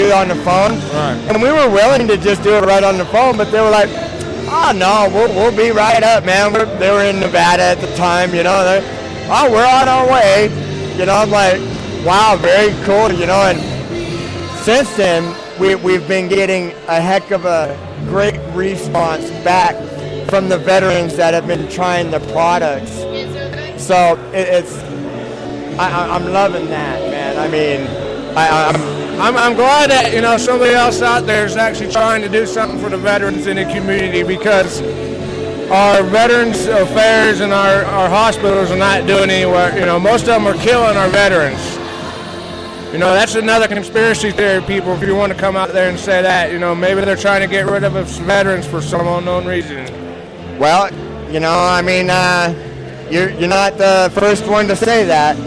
do it on the phone. Right. And we were willing to just do it right on the phone, but they were like, oh, no, we'll be right up, man. They were in Nevada at the time, you know. We're on our way. You know, I'm like, wow, very cool, you know. And since then, we've been getting a heck of a great response back from the veterans that have been trying the products. So I'm loving that, man. I mean, I'm glad that, you know, somebody else out there is actually trying to do something for the veterans in the community, because our Veterans Affairs and our hospitals are not doing anywhere. You know, most of them are killing our veterans. You know, that's another conspiracy theory, people, if you want to come out there and say that. You know, maybe they're trying to get rid of us veterans for some unknown reason. Well, you know, I mean, you're not the first one to say that.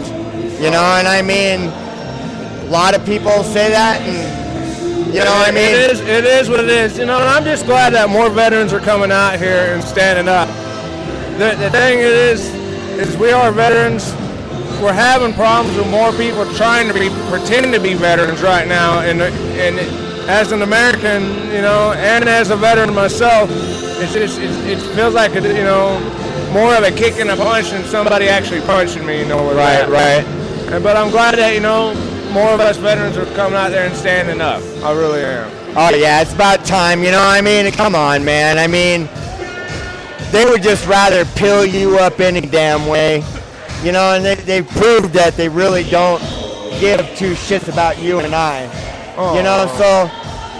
You know, and I mean, a lot of people say that, and you know what I mean? It is what it is. You know, and I'm just glad that more veterans are coming out here and standing up. The thing is we are veterans. We're having problems with more people trying to pretending to be veterans right now. And as an American, you know, and as a veteran myself, it feels like you know, more of a kick and a punch than somebody actually punching me. You know, right. But I'm glad that, you know, more of us veterans are coming out there and standing up. I really am. Oh, yeah, it's about time. You know, I mean, come on, man. I mean, they would just rather pill you up any damn way. You know, and they've proved that they really don't give two shits about you and I. Oh. You know, so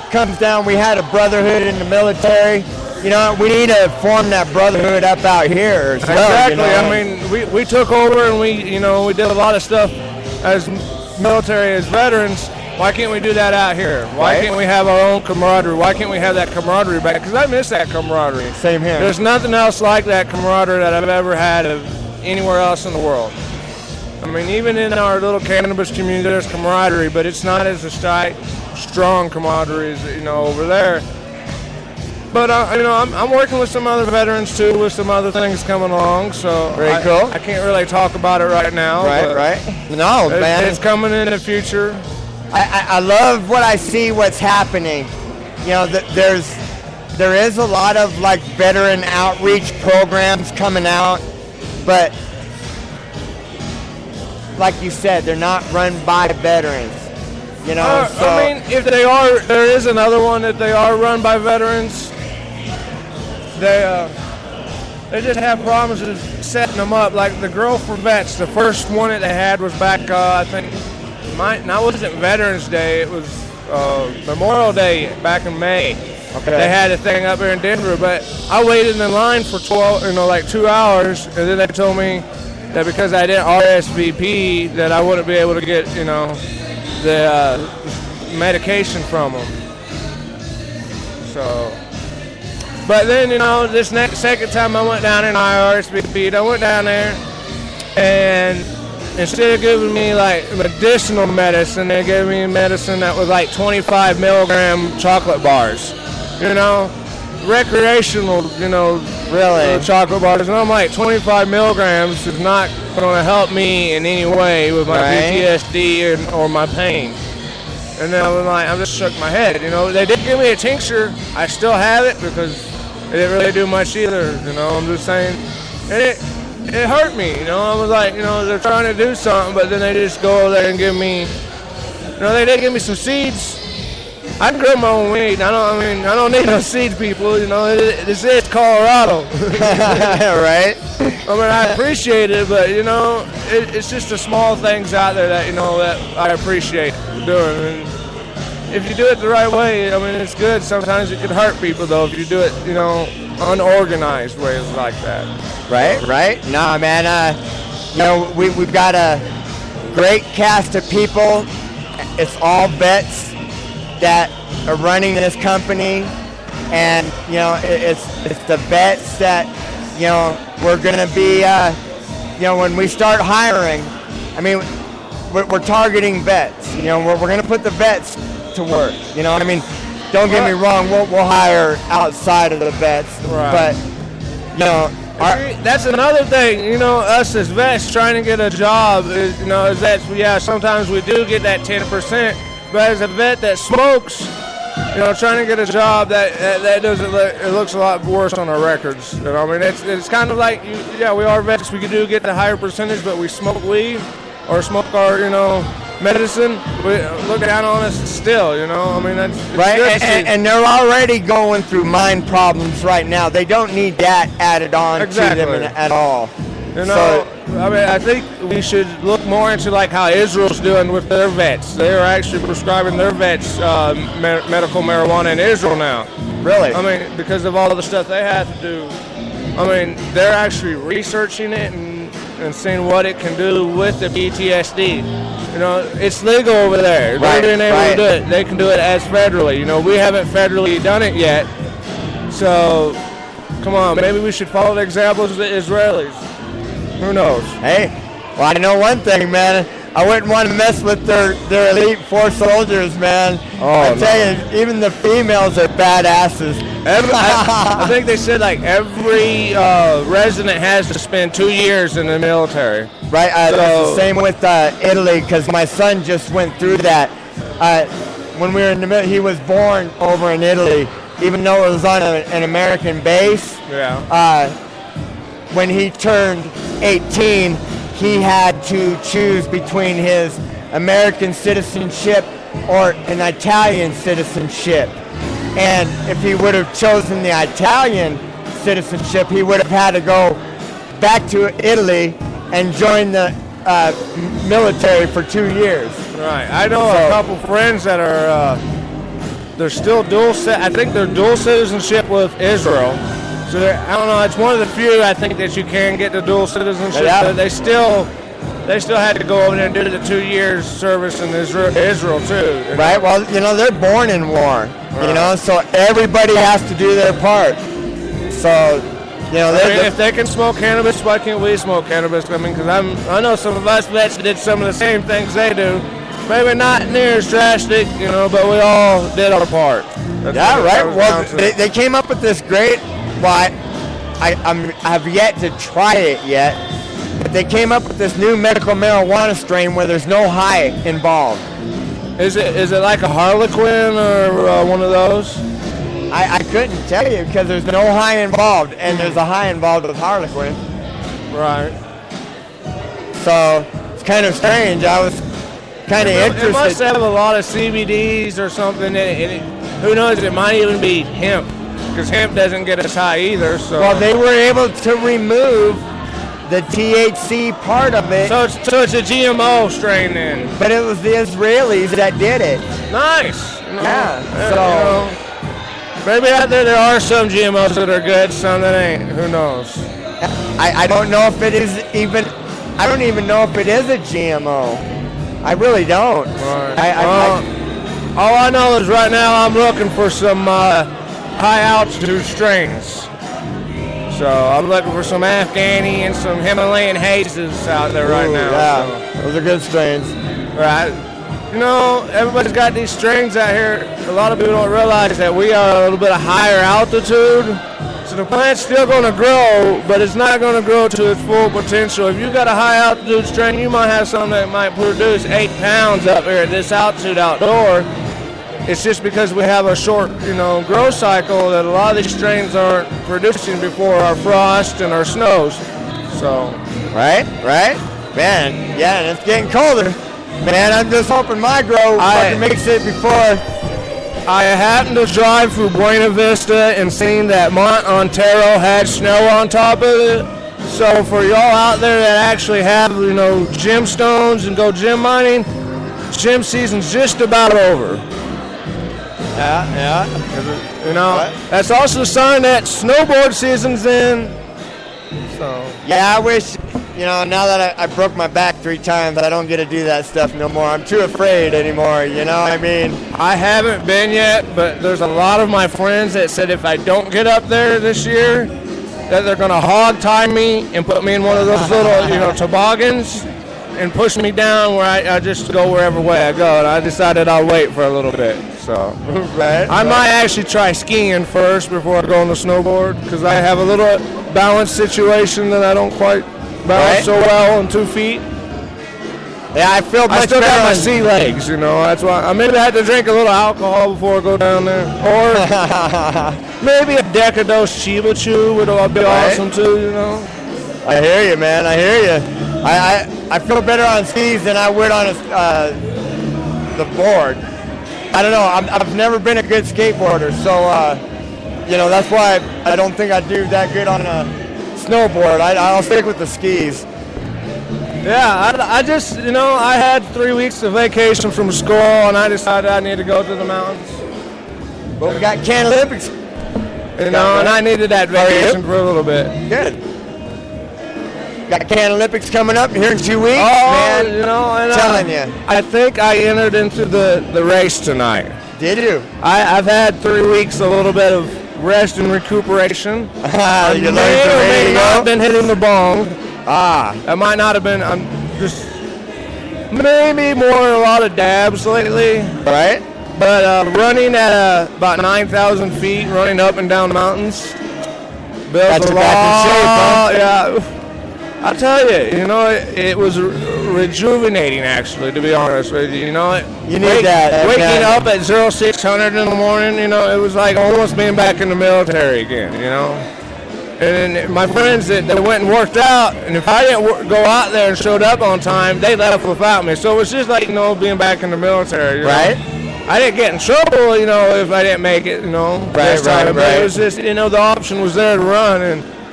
it comes down, we had a brotherhood in the military. You know, we need to form that brotherhood up out here as well. Exactly. You know? I mean, we took over and we did a lot of stuff as military, as veterans. Why can't we do that out here? Why can't we have our own camaraderie? Why can't we have that camaraderie back? Because I miss that camaraderie. Same here. There's nothing else like that camaraderie that I've ever had of anywhere else in the world. I mean, even in our little cannabis community, there's camaraderie, but it's not as strong camaraderie as, you know, over there. But you know, I'm working with some other veterans too, with some other things coming along. So very cool. I can't really talk about it right now. Right. No, man, it's coming in the future. I love what I see. What's happening. You know, there is a lot of like veteran outreach programs coming out, but like you said, they're not run by veterans. You know, so I mean, if they are, there is another one that they are run by veterans. They just have problems with setting them up. Like the Girl for Vets, the first one that they had was back, I think, now it wasn't Veterans Day, it was Memorial Day back in May. Okay. They had a thing up here in Denver, but I waited in line for 2 hours, and then they told me that because I didn't RSVP that I wouldn't be able to get, you know, the medication from them. So, but then, you know, this second time I went down there and I RSVP'd, I went down there and instead of giving me like medicinal medicine, they gave me medicine that was like 25 milligram chocolate bars, you know, recreational, you know, really chocolate bars. And I'm like, 25 milligrams is not going to help me in any way with my PTSD or my pain. And then I just shook my head. You know, they did give me a tincture. I still have it because it didn't really do much either. You know, I'm just saying. And it hurt me. You know, I was like, you know, they're trying to do something, but then they just go over there and give me, you know, they did give me some seeds. I can grow my own weed. I don't need no seeds, people. You know, this is Colorado. Right? I mean, I appreciate it, but, you know, it's just the small things out there that, you know, that I appreciate doing. And if you do it the right way, I mean, it's good. Sometimes it can hurt people, though, if you do it, you know, unorganized ways like that. Right. No, man, you know, we've got a great cast of people. It's all vets that are running this company, and you know, it's the vets that, you know, we're gonna be, you know, when we start hiring, I mean, we're targeting vets. You know, we're gonna put the vets to work. You know what I mean? Don't get me wrong, we'll hire outside of the vets, right. But you know, that's another thing. You know, us as vets trying to get a job, you know, is that sometimes we do get that 10%. But as a vet that smokes, trying to get a job that doesn't it looks a lot worse on our records. I mean, it's kind of like we are vets. We do get the higher percentage, but we smoke weed or smoke our medicine. Look down on us still. I mean, that's right. And they're already going through mind problems right now. They don't need that added on to them at all. I mean, I think we should look more into like how Israel's doing with their vets. They're actually prescribing their vets medical marijuana in Israel now. Really? I mean, because of all the stuff they have to do. I mean, they're actually researching it and seeing what it can do with the PTSD. It's legal over there. They're being able to do it. They can do it as federally. We haven't federally done it yet. So, come on, maybe we should follow the examples of the Israelis. Who knows? Hey, well, I know one thing, man. I wouldn't want to mess with their elite 4 soldiers, man. I tell you, even the females are badasses. I think they said like every resident has to spend 2 years in the military. Right. It's the same with Italy, because my son just went through that. When we were in the military, he was born over in Italy, even though it was on an American base. Yeah. When he turned 18, he had to choose between his American citizenship or an Italian citizenship. And if he would have chosen the Italian citizenship, he would have had to go back to Italy and join the military for 2 years. Right. I know a couple friends that are, they're still I think they're dual citizenship with Israel. So I don't know. It's one of the few I think that you can get the dual citizenship. Yeah. But they still had to go over there and do the 2 years service in Israel too. Right. Well, they're born in war. Right. So everybody has to do their part. So, if they can smoke cannabis, why can't we smoke cannabis? I mean, because I know some of us vets did some of the same things they do. Maybe not near as drastic, but we all did our part. Right. Well, they came up with this great. Well, I have yet to try it yet, but they came up with this new medical marijuana strain where there's no high involved. Is it like a Harlequin or one of those? I couldn't tell you because there's no high involved, and there's a high involved with Harlequin. Right. So it's kind of strange. I was kind of interested. It must have a lot of CBDs or something. Who knows? It might even be hemp. Because hemp doesn't get us high either. So. Well, they were able to remove the THC part of it. So it's a GMO strain then. But it was the Israelis that did it. Nice. Yeah. So maybe out there are some GMOs that are good, some that ain't. Who knows? I don't know if it is even. I don't even know if it is a GMO. I really don't. Right. All I know is right now I'm looking for some high altitude strains. So I'm looking for some Afghani and some Himalayan hazes out there right now. Yeah, so. Those are good strains. Right. Everybody's got these strains out here. A lot of people don't realize that we are a little bit higher altitude. So the plant's still going to grow, but it's not going to grow to its full potential. If you got a high altitude strain, you might have something that might produce 8 pounds up here at this altitude outdoor. It's just because we have a short, growth cycle that a lot of these strains aren't producing before our frost and our snows. So. Right. Man, yeah, and it's getting colder. Man, I'm just hoping my grow makes it before. I happened to drive through Buena Vista and seen that Mont Antero had snow on top of it. So for y'all out there that actually have, gemstones and go gem mining, gem season's just about over. Yeah. That's also a sign that snowboard season's in. So. Yeah, I wish, now that I broke my back 3 times, I don't get to do that stuff no more. I'm too afraid anymore, I mean. I haven't been yet, but there's a lot of my friends that said if I don't get up there this year, that they're going to hog tie me and put me in one of those little, toboggans and push me down where I just go wherever way I go. And I decided I'll wait for a little bit. So I might actually try skiing first before I go on the snowboard because I have a little balance situation that I don't quite balance so well on 2 feet. Yeah, I feel much I still better got my on sea legs, you know. That's why I maybe had to drink a little alcohol before I go down there, or maybe a Decadose Chiba Chew would be awesome too, you know. I hear you, man. I hear you. I feel better on skis than I would on the board. I don't know. I've never been a good skateboarder, so you know, that's why I don't think I do that good on a snowboard. I'll stick with the skis. Yeah, I just, you know, I had 3 weeks of vacation from school, and I decided I need to go to the mountains. But we got Canna-Lympics. You know, and I needed that vacation for a little bit. Good. Got Canna-Lympics coming up here in 2 weeks, man. You know, and telling you. I think I entered into the race tonight. Did you? I've had 3 weeks, a little bit of rest and recuperation. I You may not been hitting the bong. That might not have been. I'm just maybe a lot of dabs lately. Right. But running at about 9,000 feet, running up and down mountains, builds a lot. Back in shape, huh? Yeah. I tell you, you know, it was rejuvenating, actually, to be honest with you. You know, you need that. Waking up at 0600 in the morning, you know, it was like almost being back in the military again, you know. And my friends that went and worked out, and if I didn't go out there and showed up on time, they left without me. So it was just like, you know, being back in the military. You right. know? I didn't get in trouble, you know, if I didn't make it, you know. Right. But it was just, you know, the option was there to run.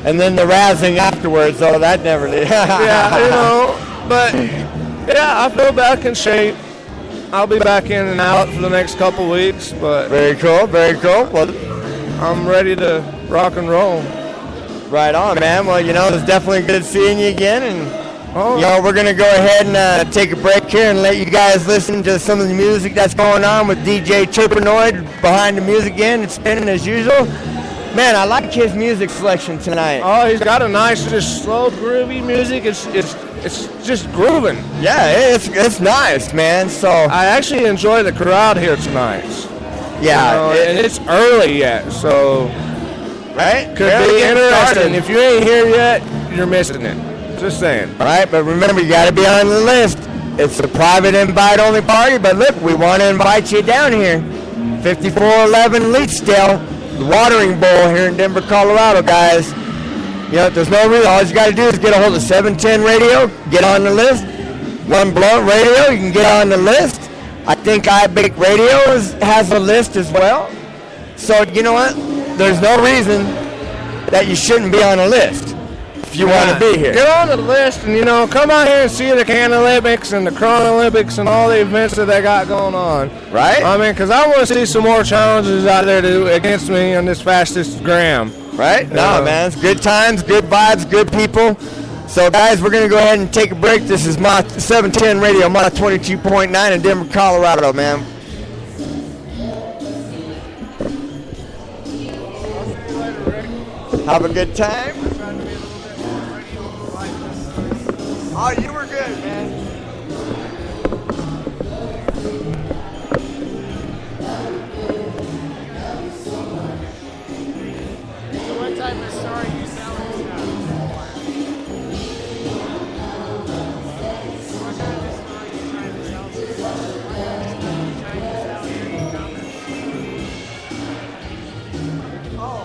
And then the razzing afterwards, though, that never did. Yeah, you know, but, yeah, I feel back in shape. I'll be back in and out for the next couple weeks, but... Very cool, very cool. Well, I'm ready to rock and roll. Right on, man. Well, you know, it's definitely good seeing you again, and you know, we're gonna go ahead and take a break here and let you guys listen to some of the music that's going on with DJ Chirpinoid behind the music again. It's spinning as usual. Man, I like his music selection tonight. Oh, he's got a nice, just slow, groovy music. It's just grooving. Yeah, it's nice, man. So I actually enjoy the crowd here tonight. Yeah, you know, and it's early yet, so. Right? Could be interesting. If you ain't here yet, you're missing it. Just saying. All right, but remember, you got to be on the list. It's a private invite-only party, but look, we want to invite you down here. 5411 Leetsdale, the watering bowl here in Denver, Colorado, guys. You know, there's no reason. All you got to do is get a hold of 710 Radio, get on the list. One Blunt Radio, you can get on the list. I think iBake Radio has a list as well. So, you know what? There's no reason that you shouldn't be on a list if you want to be here. Get on the list and, you know, come out here and see the Canna-Lympics and the Canna-Lympics and all the events that they got going on. Right? I mean, because I want to see some more challenges out there against me on this fastest gram. Right? No, man. It's good times, good vibes, good people. So, guys, we're going to go ahead and take a break. This is my 710 Radio, my 22.9 in Denver, Colorado, man. Have a good time. Oh, you were good, man. So what type of story are you selling now? What kind of story are you trying to sell to? What kind of story are you trying to sell to your newcomers? Oh.